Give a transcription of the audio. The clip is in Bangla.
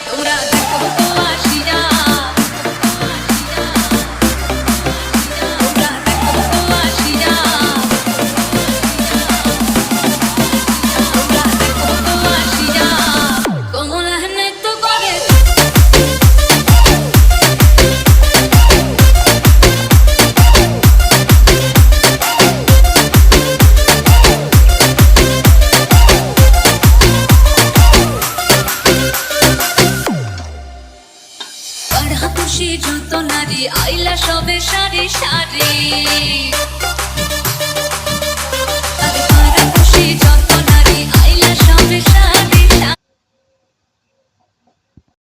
তোমরা দেখো তো আসিয়া তোমরা দেখো তো আসিয়া তোমরা দেখো তো আসিয়া কমলা হেনে তো করে খুশি যত নারী আইলা সবে সারি সারি